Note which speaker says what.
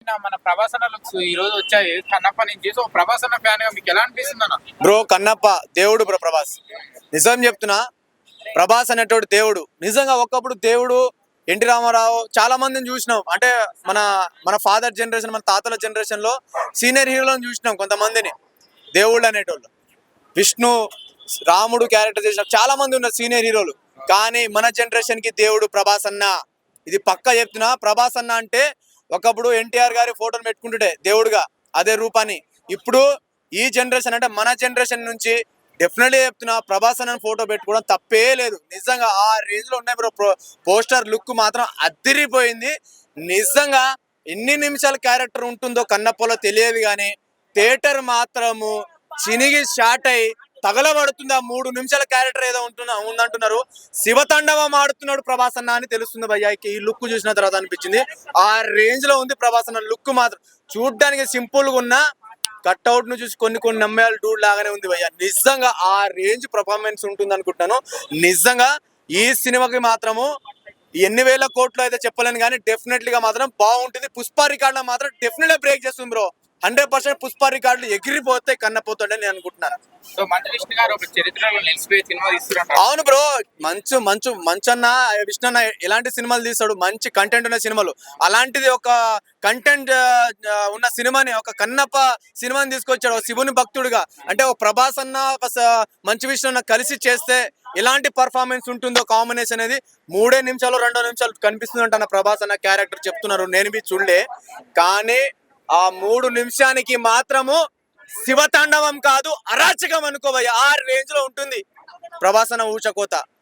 Speaker 1: మన ప్రభాసన లుక్స్ ఈ రోజు వచ్చాయి కన్నప్ప నుంచి. సో ప్రభాసన ఫ్యాన్ గా మీకు ఎలా అనిపిస్తుంది అన్న?
Speaker 2: బ్రో కన్నప్ప దేవుడు బ్రో. ప్రభాస్ నిజం చెప్తున్నా, ప్రభాస్ అనేటోడు దేవుడు. నిజంగా ఒకప్పుడు దేవుడు ఎన్టీ రామారావు చాలా మందిని చూసినాం. అంటే మన మన ఫాదర్ జనరేషన్, మన తాతల జనరేషన్ లో సీనియర్ హీరోలను చూసినాం కొంతమందిని దేవుళ్ళు అనేటోళ్ళు. విష్ణు, రాముడు క్యారెక్టర్ చేసిన చాలా మంది ఉన్నారు సీనియర్ హీరోలు. కానీ మన జనరేషన్ కి దేవుడు ప్రభాస్ అన్న. ఇది పక్కా చెప్తున్నా. ప్రభాస్ అన్న అంటే ఒకప్పుడు ఎన్టీఆర్ గారి ఫోటోలు పెట్టుకుంటుంటే దేవుడుగా అదే రూపాన్ని. ఇప్పుడు ఈ జనరేషన్ అంటే మన జనరేషన్ నుంచి డెఫినెట్లీ చెప్తున్నా, ప్రభాస్ అన్న ఫోటో పెట్టుకోవడం తప్పే లేదు. నిజంగా ఆ రేంజ్ లో ఉన్నాయి బ్రో. పోస్టర్ లుక్ మాత్రం అదిరిపోయింది. నిజంగా ఎన్ని నిమిషాల క్యారెక్టర్ ఉంటుందో కన్నప్పలో తెలియదు, కానీ థియేటర్ మాత్రము చినిగి షాట్ అయి తగలబడుతుంది. ఆ 3 నిమిషాల క్యారెక్టర్ ఏదో ఉందంటున్నారు. శివతాండవం ఆడుతున్నాడు ప్రభాస్ అన్న అని తెలుస్తుంది భయ్య. ఈ లుక్ చూసిన తర్వాత అనిపించింది ఆ రేంజ్ లో ఉంది ప్రభాస్ అన్న లుక్ మాత్రం. చూడ్డానికి సింపుల్ గా ఉన్న కట్అవుట్ ను చూసి కొన్ని నమ్మేయాలి డూడ్ లాగానే ఉంది భయ్య. నిజంగా ఆ రేంజ్ పర్ఫార్మెన్స్ ఉంటుంది అనుకుంటున్నాను. నిజంగా ఈ సినిమాకి మాత్రము ఎన్ని వేల కోట్లు అయితే చెప్పలేను, కానీ డెఫినెట్లీగా మాత్రం బాగుంటుంది. పుష్ప రికార్డులో మాత్రం డెఫినెట్గా బ్రేక్ చేస్తుంది బ్రో. 100% పుష్ప రికార్డులు ఎగిరిపోతే కన్నపోతాడని నేను అనుకుంటున్నాను.
Speaker 1: సో మంచు విష్ణు గారు ఒక చరిత్రలో నిలిచిపోయే సినిమా తీస్తున్నారు.
Speaker 2: అవును బ్రో. మంచన్న విష్ణు అన్న ఎలాంటి సినిమాలు తీస్తాడు, మంచి కంటెంట్ ఉన్న సినిమాలు. అలాంటిది ఒక కంటెంట్ ఉన్న సినిమాని, ఒక కన్నప్ప సినిమాని తీసుకొచ్చాడు ఒక శివుని భక్తుడిగా. అంటే ఒక ప్రభాస్ అన్న మంచు విష్ణు అన్న కలిసి చేస్తే ఎలాంటి పర్ఫార్మెన్స్ ఉంటుందో కాంబినేషన్ అనేది 3 నిమిషాలు 2 నిమిషాలు కనిపిస్తుంది అంట ప్రభాస్ అన్న క్యారెక్టర్ చెప్తున్నారు. నేను మీ చూడలే, కానీ ఆ 3 నిమిషానికి మాత్రము శివతాండవం కాదు అరాచకం అనుకోవయ్య. ఆ రేంజ్ లో ఉంటుంది ప్రభాస్ అన్న ఊచకోత.